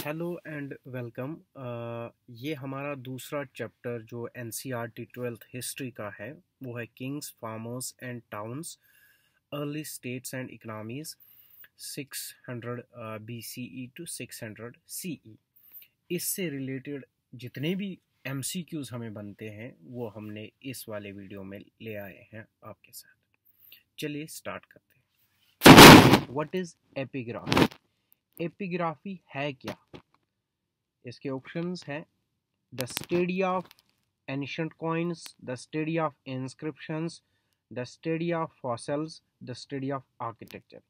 Hello and welcome. ये हमारा दूसरा चैप्टर जो एनसीईआरटी ट्वेल्थ हिस्ट्री का है वो है kings, farmers and towns, early states and economies 600 BCE to 600 CE। इससे रिलेटेड जितने भी MCQs हमें बनते हैं वो हमने इस वाले वीडियो में ले आए हैं आपके साथ। चलिए स्टार्ट करते हैं। What is epigraphy? एपिग्राफी है क्या? इसके ऑप्शंस हैं the study of ancient coins, the study of inscriptions, the study of fossils, the study of architecture.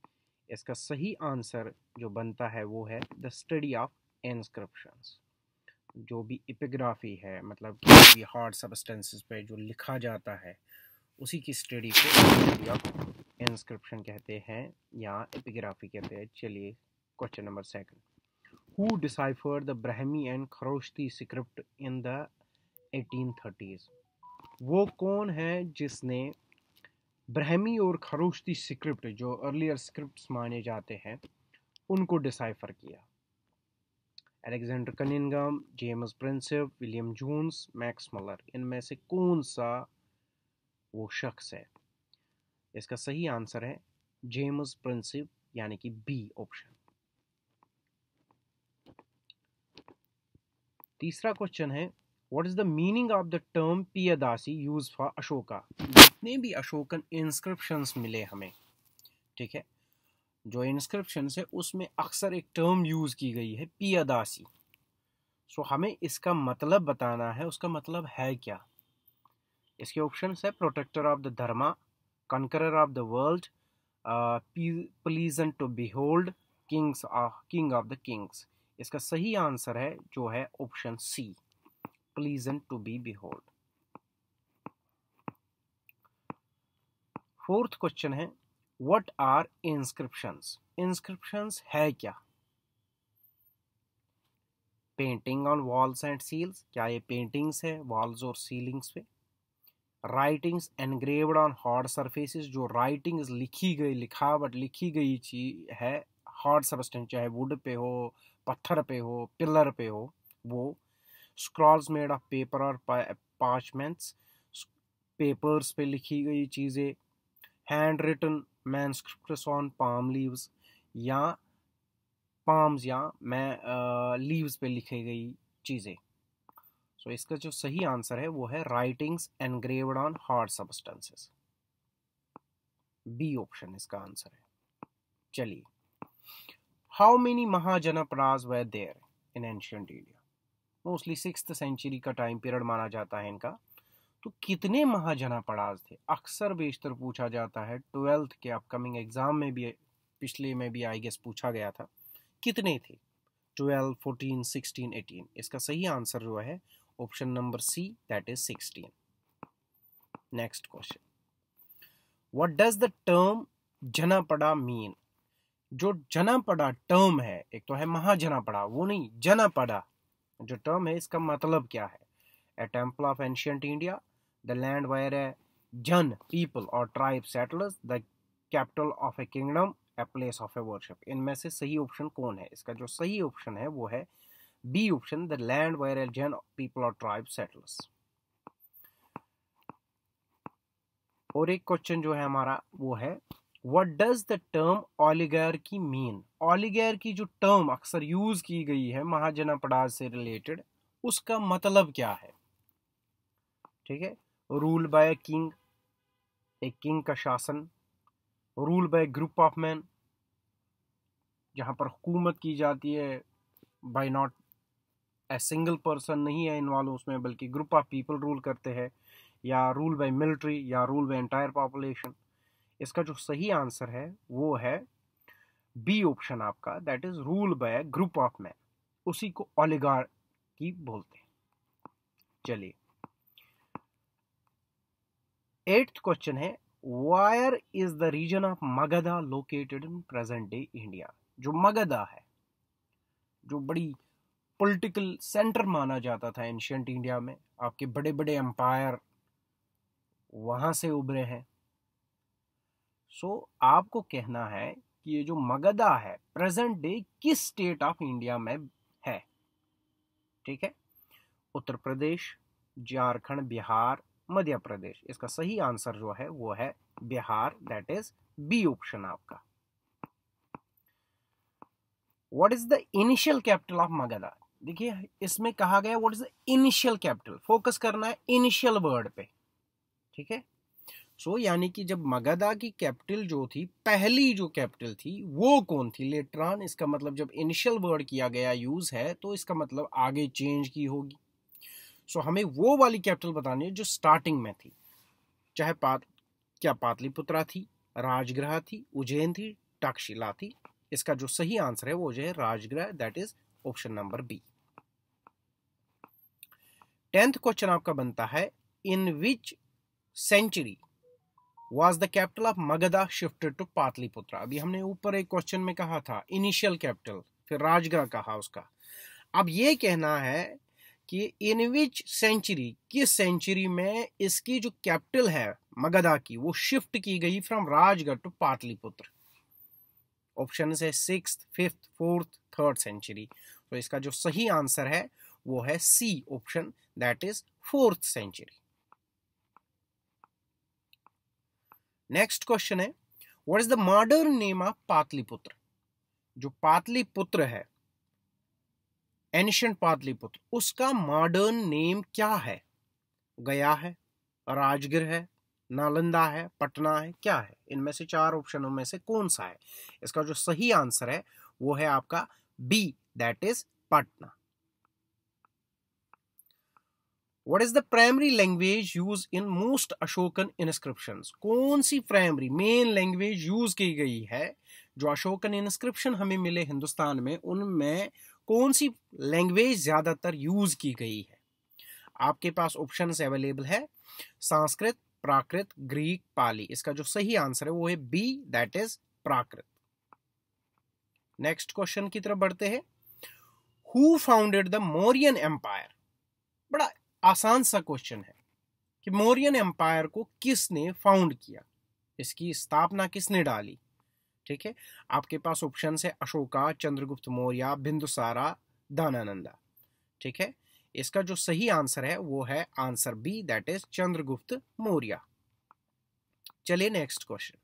इसका सही आंसर जो बनता है वो है द स्टडी ऑफ इंस्क्रिप्शंस। जो भी एपिग्राफी है मतलब किसी भी हार्ड सब्सटेंसेस पे जो लिखा जाता है उसी की स्टडी को स्टडी ऑफ इंस्क्रिप्शन कहते हैं या एपिग्राफी कहते हैं। चलिए question number second, who deciphered the Brahmi and Kharoshthi script in the 1830s? वो कौन है जिसने ब्रह्मी और खरोश्ती स्क्रिप्ट जो अर्लियर स्क्रिप्ट्स माने जाते हैं उनको डिसाइफर किया? Alexander Cunningham, James Prinsep, William Jones, Max Muller. इनमें से कौन सा वो शख्स है? इसका सही आंसर है जेम्स प्रिंसिप यानी कि बी ऑप्शन। तीसरा क्वेश्चन है what is the meaning of the term Piyadasi use for Ashoka? जितने भी अशोकन इंस्क्रिप्शंस मिले हमें, ठीक है, जो इंस्क्रिप्शंस है उसमें अक्सर एक टर्म यूज की गई है पियादासी। सो हमें इसका मतलब बताना है, उसका मतलब है क्या? इसके ऑप्शंस है protector of the Dharma, conqueror of the world, pleasant to behold, king of the kings. इसका सही आंसर है जो है option C, pleasant to be behold. Fourth question है व्हाट आर इंस्क्रिप्शंस? इंस्क्रिप्शंस है क्या? Painting on walls and seals, क्या ये पेंटिंग्स है वॉल्स और सीलिंग्स पे? Writings engraved on hard surfaces, जो राइटिंग्स लिखावट लिखी गई चीज है हार्ड सबस्टेंस, चाहे वुड पे हो, पत्थर पे हो, पिलर पे हो वो। स्क्रॉल्स मेड ऑफ पेपर और पार्चमेंट्स, पेपर्स पे लिखी गई चीज़ें। Hand written manuscripts on palm leaves, या पाम्स या लीव्स पे लिखी गई चीज़ें। सो इसका जो सही आंसर है वो है writings engraved on hard substances, B option इसका आंसर है। चलिए, how many Mahajanapadas were there in ancient India? Mostly 6th century का टाइम पीरियड माना जाता है इनका। तो कितने महाजनपदास थे? अक्सर बेशतर पूछा जाता है, 12th के अपकमिंग एग्जाम में भी, पिछले में भी आई गेस पूछा गया था, कितने थे? 12, 14, 16, 18। इसका सही आंसर जो है option number C, that is 16। Next question, what does the term janapada mean? जो जनपदा टर्म है, एक तो है महाजनपदा, वो नहीं, जनपदा जो टर्म है इसका मतलब क्या है? A temple of ancient India, the land where a jana people और tribe settlers, the capital of a kingdom, a place of a worship. इनमें से सही ऑप्शन कौन है? इसका जो सही ऑप्शन है वो है B option, the land where a jana people और ट्राइब सेटलर्स। और एक क्वेश्चन जो है हमारा वो है what does the term oligarchy mean? Oligarchy जो टर्म अक्सर यूज की गई है महाजनपद से रिलेटेड, उसका मतलब क्या है? ठीक है, रूल बाय किंग, एक किंग का शासन। Rule by group of man, जहां पर हुकूमत की जाती है by not a single person, नहीं है इन्वॉल्व उसमें बल्कि ग्रुप ऑफ पीपल रूल करते हैं। या रूल बाय मिलिट्री, या रूल बाय एंटायर पॉपुलेशन। इसका जो सही आंसर है वो है बी ऑप्शन आपका, that is rule by group of man. उसी को ओलिगार्की बोलते हैं। चलिए, 8th क्वेश्चन है where is the region of Magadha located in present day India? जो मगधा है, जो बड़ी पॉलिटिकल सेंटर माना जाता था एंशिएंट इंडिया में, आपके बड़े बड़े एम्पायर वहां से उभरे हैं। सो आपको कहना है कि ये जो मगधा है प्रेजेंट डे किस स्टेट ऑफ इंडिया में ठीक है, उत्तर प्रदेश, झारखंड, बिहार, मध्य प्रदेश। इसका सही आंसर जो है वो है Bihar, that is B option आपका। What is the initial capital of Magadha? देखिए इसमें कहा गया what is the initial capital, focus करना है इनिशियल वर्ड पे, ठीक है। सो यानी कि जब मगधा की कैपिटल जो थी, पहली जो कैपिटल थी वो कौन थी लेटर ऑन, इसका मतलब जब इनिशियल वर्ड किया गया यूज है तो इसका मतलब आगे चेंज की होगी। सो हमें वो वाली कैपिटल बतानी है जो स्टार्टिंग में थी, चाहे क्या पाटलिपुत्रा थी, राजगृह थी, उज्जैन थी, तक्षशिला थी। इसका जो सही आंसर है वो जो है Rajgriha, that is option number B. 10th question आपका बनता है, in which century was the capital of Magadha shifted to Pataliputra? अभी हमने ऊपर एक क्वेश्चन में कहा था इनिशियल कैपिटल, फिर राजगृह कहा उसका। अब ये कहना है कि इन विच सेंचुरी, किस सेंचुरी में इसकी जो कैपिटल है मगधा की वो शिफ्ट की गई from Rajgarh to Pataliputra. Option है 6th, 5th, 4th, 3rd century. तो इसका जो सही आंसर है वो है C option, that is 4th century. Next question है, what is the modern name of Pataliputra? जो पाटलिपुत्र है, एंशिएंट पाटलिपुत्र, उसका मॉडर्न नेम क्या है? गया है, राजगृह है, नालंदा है, पटना है, क्या है? इनमें से 4 ऑप्शनों में से कौन सा है? इसका जो सही आंसर है वो है आपका B, that is Patna. What is the primary language used in most Ashokan inscriptions? कौन सी प्राइमरी मेन लैंग्वेज यूज की गई है जो अशोकन इंस्क्रिप्शन हमें मिले हिंदुस्तान में, उनमें कौन सी लैंग्वेज ज्यादातर यूज की गई है? आपके पास ऑप्शंस अवेलेबल है, संस्कृत, प्राकृत, ग्रीक, पाली। इसका जो सही आंसर है वो है B, that is Prakrit. Next question की तरफ बढ़ते हैं, who founded the Mauryan empire? बड़ा आसान सा क्वेश्चन है कि मौर्यन एम्पायर को किसने फाउंड किया, इसकी स्थापना किसने डाली? ठीक है, आपके पास ऑप्शन है अशोका, चंद्रगुप्त मौर्य, बिंदुसारा, दानानंदा। ठीक है, इसका जो सही आंसर है वो है answer B, that is Chandragupta Maurya. चलिए next question,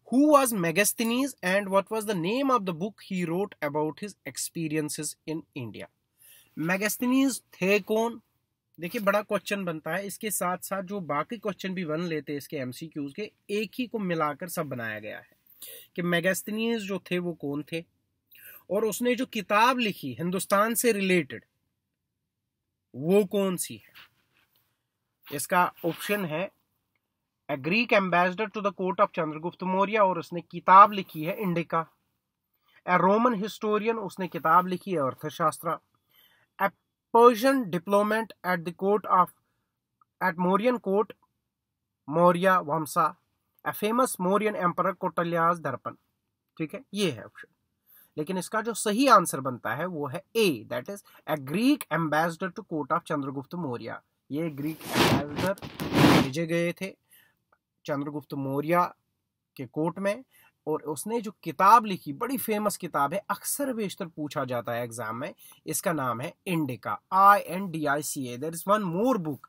who was Megasthenes and what was the name of the book he wrote about his experiences in India? Megasthenes थे कौन? देखिए बड़ा क्वेश्चन बनता है, इसके साथ साथ जो बाकी क्वेश्चन भी बन लेते हैं इसके एमसीक्यूज के, एक ही को मिलाकर सब बनाया गया है कि मेगास्थनीज जो थे वो कौन थे, और उसने जो किताब लिखी हिंदुस्तान से रिलेटेड वो कौन सी है? इसका ऑप्शन है a Greek ambassador to the court of Chandragupta Maurya, और उसने किताब लिखी है इंडिका। ए रोमन हिस्टोरियन, उसने किताब लिखी है Arthashastra. A Persian diplomat at the court of at Mauryan court Maurya vansha. A famous Mauryan emperor Kautilya's Darpan. ठीक है, ये है ऑप्शन, लेकिन इसका जो सही आंसर बनता है वो है A, that is a Greek ambassador to court of Chandragupta Maurya. ये ग्रीक एम्बेसडर भेजे गए थे चंद्रगुप्त मौर्य के कोर्ट में, और उसने जो किताब लिखी, बड़ी फेमस किताब है, अक्सर बेशतर पूछा जाता है एग्जाम में, इसका नाम है Indica, INDICA। There is one more book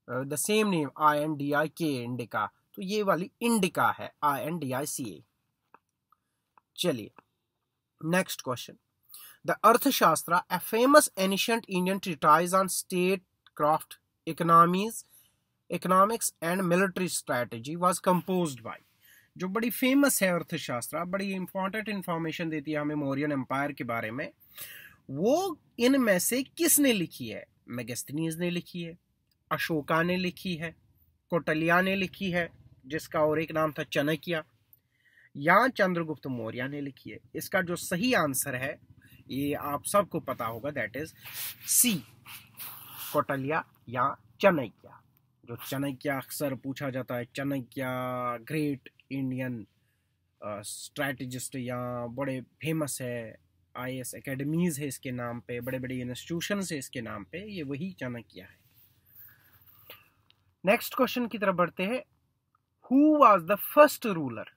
the same name, INDIK, Indica. तो ये वाली इंडिका है, INDICA। चलिए नेक्स्ट क्वेश्चन, द अर्थशास्त्र, a famous ancient Indian treatise on state craft, economics and military strategy, was composed bye. जो बड़ी famous है अर्थशास्त्र, बड़ी इंपॉर्टेंट इंफॉर्मेशन देती है हमें मौर्यन एम्पायर के बारे में, वो इनमें से किसने लिखी है? मेगास्थनीज ने लिखी है, अशोका ने लिखी है, कौटिल्य ने लिखी है जिसका और एक नाम था चाणक्य, या चंद्रगुप्त मौर्य ने लिखी है? इसका जो सही आंसर है ये आप सबको पता होगा, दैट इज सी, कौटिल्य या चाणक्य। जो चाणक्य अक्सर पूछा जाता है, चाणक्य ग्रेट इंडियन स्ट्रैटेजिस्ट, या बड़े फेमस है, IAS एकेडमीज है इसके नाम पे, बड़े बड़े इंस्टीट्यूशन है इसके नाम पे, ये वही चाणक्य है। नेक्स्ट क्वेश्चन की तरफ बढ़ते हैं, who was the first ruler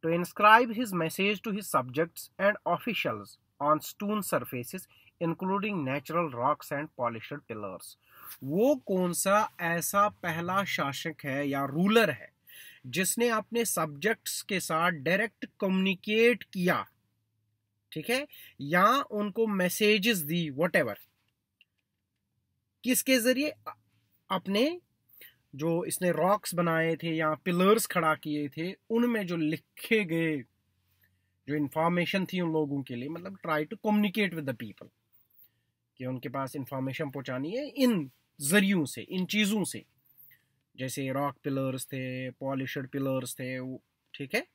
to inscribe his message to his subjects and officials on stone surfaces including natural rocks and polished pillars. वो कौन सा ऐसा पहला शासक है या रूलर है जिसने अपने सब्जेक्ट्स के साथ डायरेक्ट कम्युनिकेट किया, ठीक है, या उनको मैसेजेस दी, व्हाटएवर, किसके जरिए? अपने जो इसने रॉक्स बनाए थे या पिलर्स खड़ा किए थे उनमें जो लिखे गए जो इंफॉर्मेशन थी उन लोगों के लिए, मतलब try to communicate with the people, कि उनके पास इंफॉर्मेशन पहुंचानी है इन जरियों से, इन चीजों से, जैसे रॉक पिलर्स थे, पॉलिश्ड पिलर्स थे, ठीक है,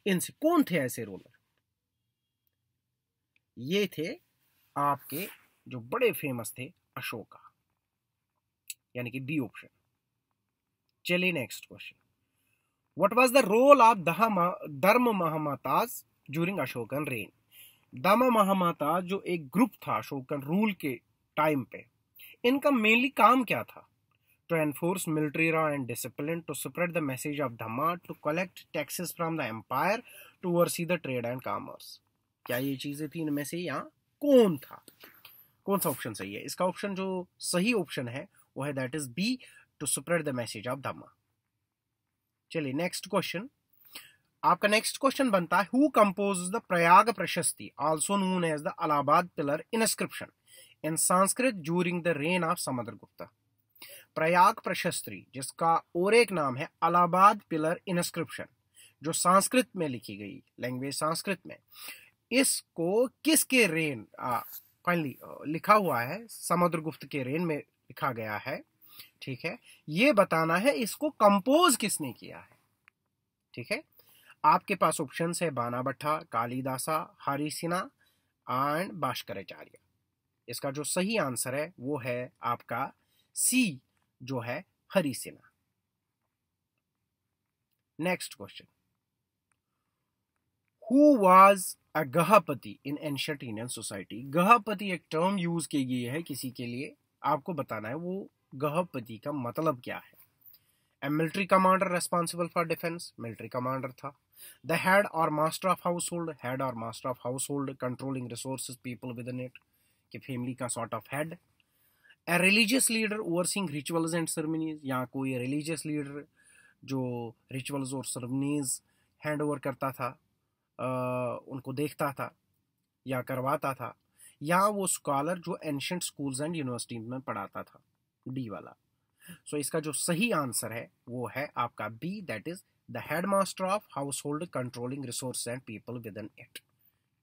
इनसे। कौन थे ऐसे रूलर? ये थे आपके जो बड़े फेमस थे, अशोका, यानी कि बी ऑप्शन। चलिए next question. What was the role of Dharma Mahamatras during Ashokan rain? धर्म महामाता जो एक ग्रुप था अशोकन रूल के टाइम पे, इनका मेनली काम क्या था? To enforce military law and discipline, to spread the message of Dhamma, to collect taxes from the empire, to oversee the trade and commerce. क्या ये चीजें थी इनमें से, या कौन था? कौन सा ऑप्शन सही है? इसका ऑप्शन जो सही ऑप्शन है वो है that is B, to spread the message of dhamma. चलिए नेक्स्ट क्वेश्चन। आपका नेक्स्ट क्वेश्चन बनता है who compose the Prayag Prashasti also known as the Allahabad pillar inscription in Sanskrit during the reign of Samudragupta. Prayag Prashasti जिसका और एक नाम है अलाहाबाद पिलर इनस्क्रिप्शन, जो संस्कृत में लिखी गई, लैंग्वेज संस्कृत में, इसको किसके रेन फाइनली लिखा हुआ है? समुद्रगुप्त के रेन में लिखा गया है, ठीक है। ये बताना है इसको कंपोज किसने किया है, ठीक है। आपके पास ऑप्शन है बाना भट्टा, कालिदासा, हरिसिना एंड भास्कराचार्य। इसका जो सही आंसर है वो है आपका सी, जो है Harisena. Next question. Who was a gahapati in ancient Indian society? Gahapati एक टर्म यूज की गई है किसी के लिए, आपको बताना है वो गहपति का मतलब क्या है। A military commander responsible for defense, military commander था। The head or master of household, head or master of household controlling resources, people within it, कि family का sort of head। A religious leader overseeing rituals and ceremonies, या कोई religious leader जो rituals और ceremonies hand over करता था, उनको देखता था या करवाता था, या वो स्कॉलर जो एंशिएंट स्कूल्स एंड यूनिवर्सिटी में पढ़ाता था, डी वाला। सो इसका जो सही आंसर है वो है आपका B, that is the headmaster of household controlling resource and people within it.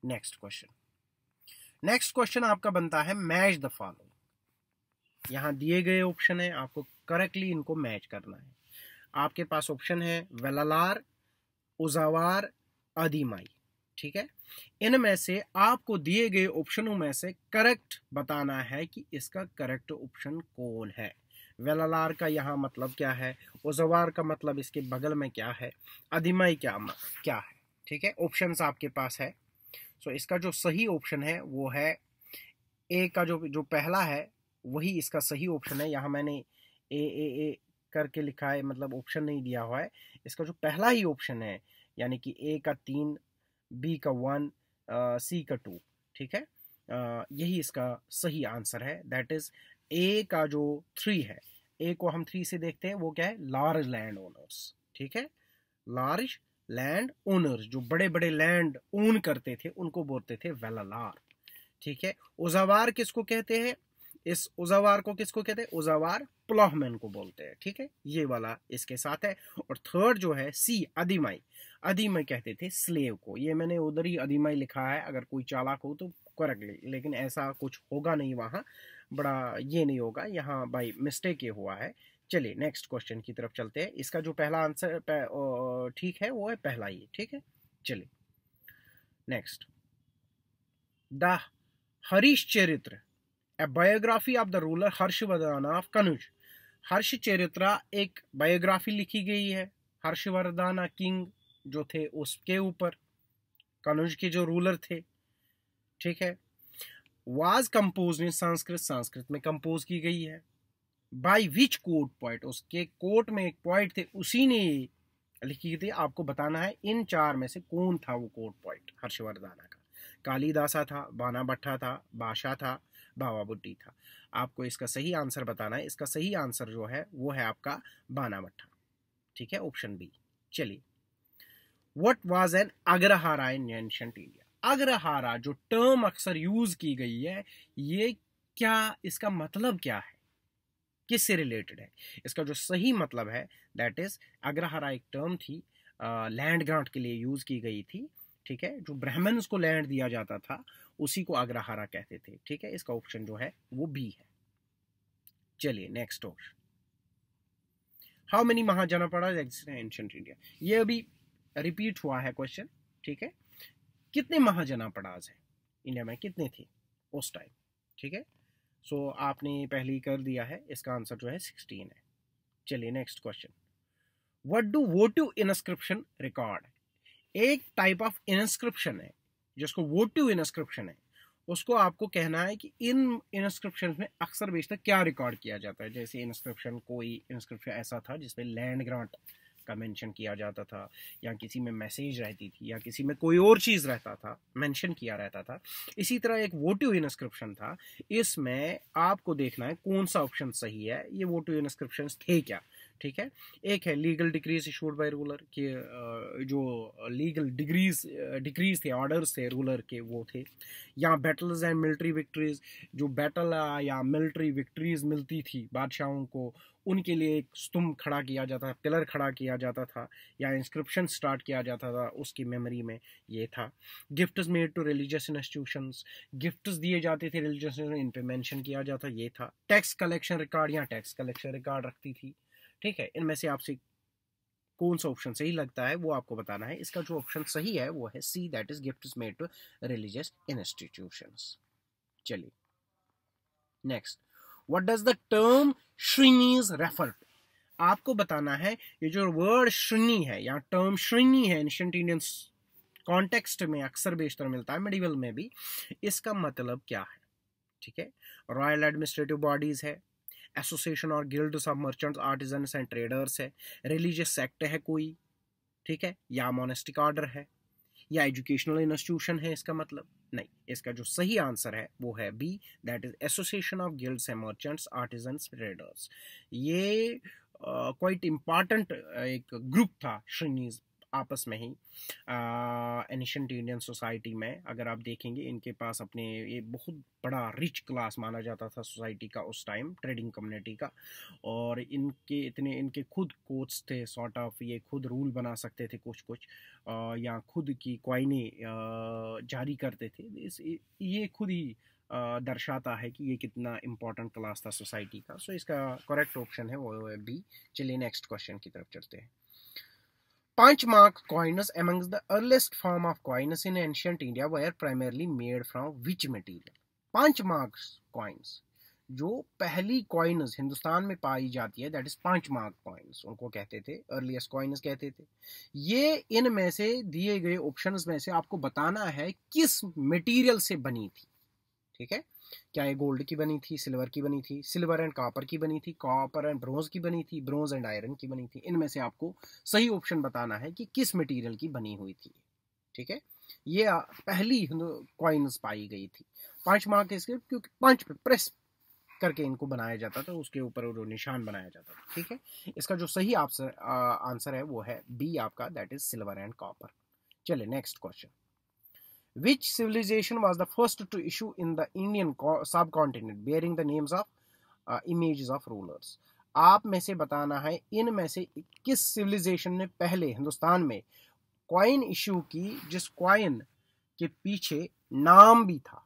Next question. Next question आपका बनता है मैच द फॉलोइंग। यहां दिए गए ऑप्शन है, आपको करेक्टली इनको मैच करना है। आपके पास ऑप्शन है वेलालार, उजावार, अधिमाई, ठीक है। इनमें से आपको दिए गए ऑप्शनों में से करेक्ट बताना है कि इसका करेक्ट ऑप्शन कौन है। वेलालार का यहाँ मतलब क्या है, उजवार का मतलब इसके बगल में क्या है, अधिमाई क्या है, ठीक है। ऑप्शंस आपके पास है। सो इसका जो सही ऑप्शन है वो है ए का जो पहला है वही इसका सही ऑप्शन है। यहाँ मैंने ए करके लिखा है, मतलब ऑप्शन नहीं दिया हुआ है। इसका जो पहला ही ऑप्शन है, यानी कि ए का 3, बी का 1, सी का 2, ठीक है, यही इसका सही आंसर है। दैट इज ए का जो 3 है, ए को हम 3 से देखते हैं, वो क्या है, लार्ज लैंड ओनर्स, ठीक है। लार्ज लैंड ओनर्स जो बड़े बड़े लैंड ओन करते थे उनको बोलते थे वेलालार, ठीक है। उजावार किसको कहते हैं? इस उजावार को किसको कहते हैं? उजावार प्लॉहमैन को बोलते हैं, ठीक है। ये वाला इसके साथ है। और थर्ड जो है सी, अधिमाई, अधिमाई कहते थे स्लेव को। ये मैंने उधर ही अधिमाई लिखा है, अगर कोई चालाक हो तो करेक्टली, लेकिन ऐसा कुछ होगा नहीं, वहाँ बड़ा ये नहीं होगा, यहाँ बाई मिस्टेक ये हुआ है। चलिए नेक्स्ट क्वेश्चन की तरफ चलते हैं। इसका जो पहला आंसर ठीक है वो है पहला ही, ठीक है। चलिए next, the Harshacharita, a biography of the ruler Harshavardhana of Kannauj. Harshacharita एक बायोग्राफी लिखी गई है हर्षवर्धन किंग जो थे उसके ऊपर, कनुज के जो रूलर थे, ठीक है। वाज कंपोज इन संस्कृत, संस्कृत में कंपोज की गई है। बाय विच कोर्ट पोइट, उसके कोर्ट में एक पोइट थे, उसी ने लिखी थी। आपको बताना है इन चार में से कौन था वो कोट पॉइंट हर्षवर्धना का। कालिदासा था, बाना भट्टा था, भाषा था, भावा बुड्ढी था। आपको इसका सही आंसर बताना है। इसका सही आंसर जो है वो है आपका बाना भट्टा। ठीक है, ऑप्शन बी। चलिए, what was an Agrahara in ancient India. Agrahara जो टर्म अक्सर यूज की गई है, ये क्या, इसका मतलब क्या है, किससे रिलेटेड है? इसका जो सही मतलब है दैट इज, अग्रहारा एक टर्म थी, लैंड ग्रांट के लिए यूज की गई थी। ठीक है, जो ब्राह्मण्स को लैंड दिया जाता था उसी को अग्रहारा कहते थे। ठीक है, इसका ऑप्शन जो है वो बी है। चलिए next option, how many mahajanapada exist in ancient India. ये अभी रिपीट हुआ है क्वेश्चन। ठीक है, कितने महाजनपड़ाज है इंडिया में, कितने थे उस टाइम? ठीक है, सो आपने पहले ही कर दिया है, इसका आंसर जो है 16 है। चलिए next question, what do वोटिव inscription record. एक टाइप ऑफ इंस्क्रिप्शन है जिसको वोटिव इंस्क्रिप्शन है, उसको आपको कहना है कि इन इंस्क्रिप्शन में अक्सर बेशतर क्या रिकॉर्ड किया जाता है। जैसे इंस्क्रिप्शन, कोई इंस्क्रिप्शन ऐसा था जिसमें लैंड ग्रांट का मेंशन किया जाता था, या किसी में मैसेज रहती थी, या किसी में कोई और चीज रहता था, मेंशन किया रहता था। इसी तरह एक वोटिव इंस्क्रिप्शन था। इसमें आपको देखना है कौन सा ऑप्शन सही है, ये वोटिव इंस्क्रिप्शन थे क्या। ठीक है, एक है legal decrease issued by ruler के, जो लीगल डिक्रीज थे, ऑर्डर्स थे रूलर के, वो थे। या बैटल्स एंड मिलिट्री विक्ट्रीज, जो बैटल या मिलिट्री विक्ट्रीज मिलती थी बादशाहों को, उनके लिए एक स्तंभ खड़ा किया जाता था, पिलर खड़ा किया जाता था, या इंस्क्रिप्शन स्टार्ट किया जाता था उसकी मेमोरी में, ये था। Gifts made to religious institutions, gifts दिए जाते थे रिलीजियस, इन पे मेंशन किया जाता, ये था। टैक्स कलेक्शन रिकॉर्ड, या टैक्स कलेक्शन रिकॉर्ड रखती थी। ठीक है, इनमें से आपसे कौन सा ऑप्शन सही लगता है वो आपको बताना है। इसका जो ऑप्शन सही है वो है C, that is gifts made to religious institutions. चलिए next, what does the term shrenis refer to. आपको बताना है ये जो वर्ड श्रीनी है या टर्म श्रीनी है, एंशिएंट इंडियन कॉन्टेक्स्ट में अक्सर बेशतर मिलता है, मेडिवल में भी, इसका मतलब क्या है। ठीक है, रॉयल एडमिनिस्ट्रेटिव बॉडीज है, एसोसिएशन और guilds of merchants, artisans and traders है, रिलीजियस सेक्ट है कोई, ठीक है, या मोनेस्टिक ऑर्डर है, या एजुकेशनल इंस्टीट्यूशन है। इसका मतलब नहीं, इसका जो सही आंसर है वो है B, that is association of guilds and merchants, artisans, traders. ये क्वाइट इंपॉर्टेंट एक ग्रुप था श्रेणीज आपस में ही एंशिएंट इंडियन सोसाइटी में। अगर आप देखेंगे इनके पास अपने, ये बहुत बड़ा रिच क्लास माना जाता था सोसाइटी का उस टाइम, ट्रेडिंग कम्युनिटी का। और इनके खुद कोर्ट्स थे सॉर्ट ऑफ, ये खुद रूल बना सकते थे कुछ कुछ, या खुद की क्वाइने जारी करते थे। ये खुद ही दर्शाता है कि ये कितना इंपॉर्टेंट क्लास था सोसाइटी का। सो इसका करेक्ट ऑप्शन है वो है बी। चलिए नेक्स्ट क्वेश्चन की तरफ चलते हैं। Punchmark coins amongst the earliest form of coins in ancient India were primarily made from which material? Punchmark coins, जो पहली कॉइन्स हिंदुस्तान में पाई जाती है, दैट इज पांचमार्क कॉइन्स, उनको कहते थे अर्लीस्ट कॉइन्स कहते थे। ये इनमें से दिए गए ऑप्शंस में से आपको बताना है किस मटेरियल से बनी थी। ठीक है, क्या ये गोल्ड की बनी थी, सिल्वर की बनी थी, सिल्वर एंड कॉपर की बनी थी, कॉपर एंड ब्रोंज की बनी थी, ब्रोंज एंड आयरन की बनी थी। इनमें से आपको सही ऑप्शन बताना है कि किस मटेरियल की बनी हुई थी। ठीक है, ये पहली कॉइन्स पाई गई थी। पांच मार्क इसके, क्योंकि पांच पे प्रेस करके इनको बनाया जाता था, उसके ऊपर निशान बनाया जाता था। ठीक है, इसका जो सही आंसर है वो है बी आपका, that is silver and copper. चलिए next question, which civilization was the first to issue in the Indian subcontinent bearing the names of images of rulers? आप में से बताना है इनमें से किस सिविलाइजेशन ने पहले हिंदुस्तान में कॉइन इश्यू की, जिस कॉइन के पीछे नाम भी था,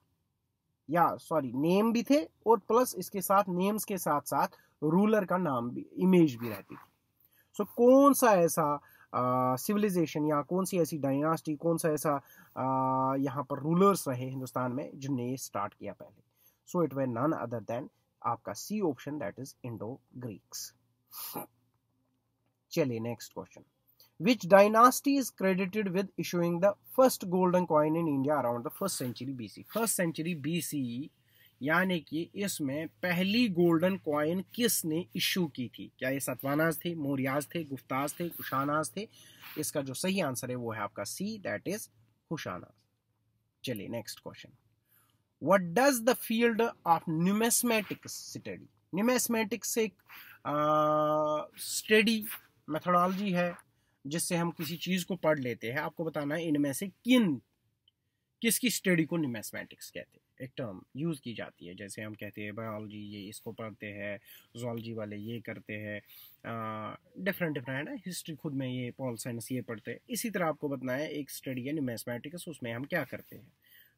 या सॉरी नेम भी थे, और प्लस इसके साथ नेम्स के साथ साथ रूलर का नाम भी, इमेज भी रहती थी। सो कौन सा ऐसा सिविलाइजेशन या कौन सी ऐसी डायनास्टी, कौन सा ऐसा यहाँ पर रूलर्स रहे हिंदुस्तान में जिनने ये स्टार्ट किया पहले? So it way none other than आपका C option, that is Indo Greeks. चलिए next question, which dynasty is credited with issuing the first golden coin in India around the 1st century BC? 1st century BCE यानी कि इसमें पहली golden coin किसने issue की थी? क्या ये सतवानाज थे, मौर्याज थे, गुफ्ताज थे, कुशानाज थे? इसका जो सही आंसर है वो है आपका सी, दैट इज कुशानाज। चलिए next question, what does the field of numismatics study? Numismatics एक स्टडी मेथोडोलॉजी है जिससे हम किसी चीज को पढ़ लेते हैं। आपको बताना है इनमें से किसकी स्टडी को न्यूमेस्मेटिक्स कहते हैं। एक टर्म यूज की जाती है, जैसे हम कहते हैं बायोलॉजी ये इसको पढ़ते हैं, जोलॉजी वाले ये करते हैं, डिफरेंट डिफरेंट है ना, हिस्ट्री खुद में ये पॉल साइंस ये पढ़ते हैं। इसी तरह आपको बताना है एक स्टडी है न्यूमेस्मेटिक्स, उसमें हम क्या करते हैं,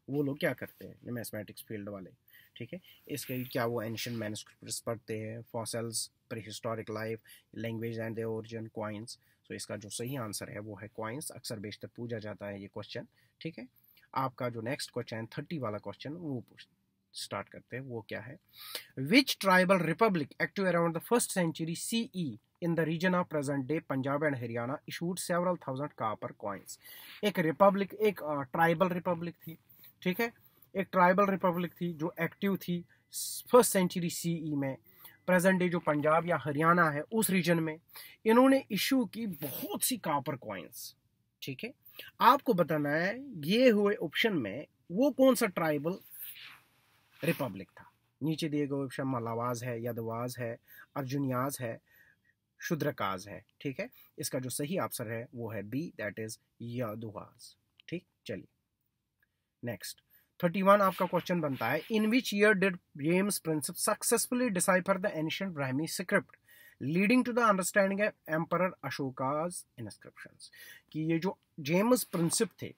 वो लोग क्या करते हैं न्यूमेस्मेटिक्स फील्ड वाले। ठीक है, इसके क्या वो एंशिएंट मैन्युस्क्रिप्ट्स पढ़ते हैं, fossils, prehistoric life, language and their origin, coins. तो इसका जो सही आंसर है वो है कॉइन्स। अक्सर बेशतर पूछा जाता है ये क्वेश्चन। ठीक है, आपका जो नेक्स्ट क्वेश्चन है 30 वाला क्वेश्चन, वो स्टार्ट करते हैं। वो क्या है, which tribal republic active around the first century CE in the region of present day Punjab and Haryana issued several thousand copper coins? एक रिपब्लिक, एक ट्राइबल रिपब्लिक थी। ठीक है, एक ट्राइबल रिपब्लिक थी जो एक्टिव थी फर्स्ट सेंचुरी CE में, प्रेजेंट डे जो पंजाब या हरियाणा है उस रीजन में। इन्होंने इशू की बहुत सी कॉपर कॉइन्स। ठीक है, आपको बताना है ये हुए ऑप्शन में वो कौन सा ट्राइबल रिपब्लिक था। नीचे दिए गए ऑप्शन मलावाज है, यदवाज है, अर्जुनियाज है, शूद्रकाज है। ठीक है, इसका जो सही आंसर है वो है बी, दैट इज यदवाज। ठीक, चलिए नेक्स्ट 31 आपका क्वेश्चन बनता है, in which year did James Prinsep successfully decipher the ancient Brahmi script leading to the understanding of emperor Ashoka's inscriptions? कि ये जो जेम्स प्रिंसिप थे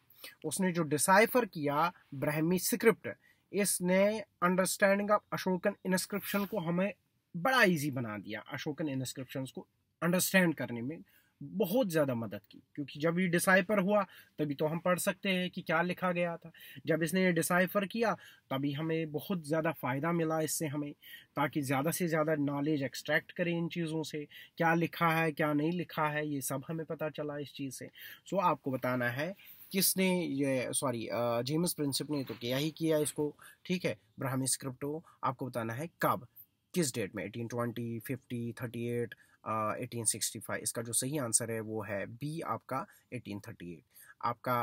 उसने जो डिसाइफर किया ब्राह्मी स्क्रिप्ट, इसने अंडरस्टैंडिंग ऑफ अशोकन इंस्क्रिप्शन को हमें बड़ा इजी बना दिया। अशोकन इंस्क्रिप्शंस को अंडरस्टैंड करने में बहुत ज़्यादा मदद की, क्योंकि जब ये डिसाइफर हुआ तभी तो हम पढ़ सकते हैं कि क्या लिखा गया था। जब इसने ये डिसाइफर किया तभी हमें बहुत ज़्यादा फ़ायदा मिला इससे हमें, ताकि ज़्यादा से ज़्यादा नॉलेज एक्सट्रैक्ट करें इन चीज़ों से, क्या लिखा है क्या नहीं लिखा है ये सब हमें पता चला इस चीज़ से। सो आपको बताना है किसने ये, सॉरी जेम्स प्रिंसिप ने तो किया ही किया इसको। ठीक है, ब्राह्मी स्क्रिप्ट को आपको बताना है कब, किस डेट में, 1820, 50, 38, 1865। इसका जो सही आंसर है वो है बी, आपका 1838। आपका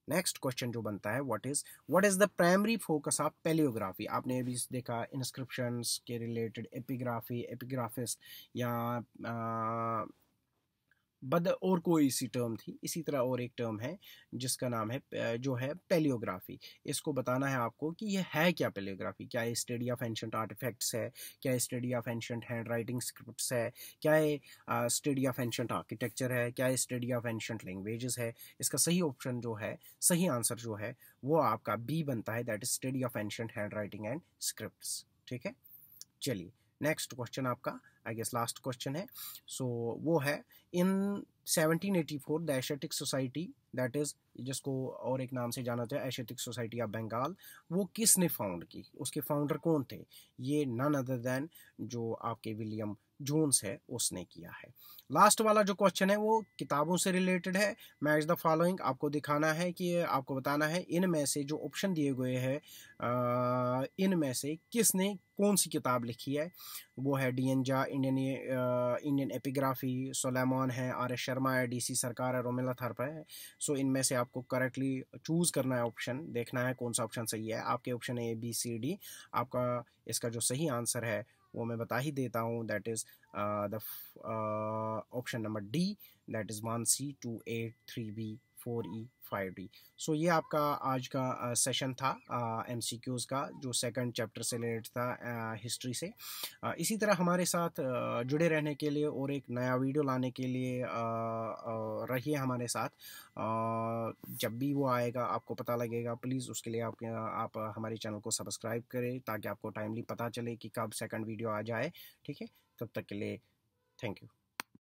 नेक्स्ट क्वेश्चन जो बनता है, what is the primary focus of palaeography? आपने अभी देखा इंस्क्रिप्शंस के रिलेटेड एपिग्राफी, एपिग्राफिस्ट या बद और कोई सी टर्म थी। इसी तरह और एक टर्म है जिसका नाम है जो है पैलियोग्राफी। इसको बताना है आपको कि ये है क्या पैलियोग्राफी। क्या ये स्टडी ऑफ एंशिएंट आर्टिफैक्ट्स है, क्या ये study of ancient hand writing scripts है, क्या ये स्टडी ऑफ एंशिएंट आर्किटेक्चर है, क्या ये स्टडी ऑफ एंशिएंट लैंग्वेजेस है? इसका सही ऑप्शन जो है, सही आंसर जो है वो आपका बी बनता है, that is study of ancient hand writing and scripts. ठीक है, चलिए नेक्स्ट क्वेश्चन आपका आई गेस लास्ट क्वेश्चन है। सो वो है, इन 1784 the Asiatic society, that is जिसको और एक नाम से जाना जाता है एशियाटिक सोसाइटी ऑफ बंगाल, वो किसने फाउंड की? उसके फाउंडर कौन थे? ये नन अदर देन जो आपके विलियम जोन्स है उसने किया है। लास्ट वाला जो क्वेश्चन है वो किताबों से रिलेटेड है। मैच द फॉलोइंग, आपको दिखाना है कि आपको बताना है इनमें से जो ऑप्शन दिए गए हैं इनमें से किसने कौन सी किताब लिखी है। वो है DN झा, इंडियन एपिग्राफी, सोलेमन है, RS शर्मा है, DC सरकार है, रोमिला थर्प है। सो इनमें से आपको करेक्टली चूज करना है ऑप्शन, देखना है कौन सा ऑप्शन सही है। आपके ऑप्शन है ABCD। आपका इसका जो सही आंसर है वो मैं बता ही देता हूँ, that is the option number D, that is 1C 2A 3B 4E 5D। सो ये आपका आज का सेशन था MCQs का, जो सेकंड चैप्टर से रिलेटेड था हिस्ट्री से। इसी तरह हमारे साथ जुड़े रहने के लिए और एक नया वीडियो लाने के लिए रहिए हमारे साथ। जब भी वो आएगा आपको पता लगेगा। प्लीज़ उसके लिए आप हमारे चैनल को सब्सक्राइब करें ताकि आपको टाइमली पता चले कि कब सेकंड वीडियो आ जाए। ठीक है, तब तक के लिए थैंक यू।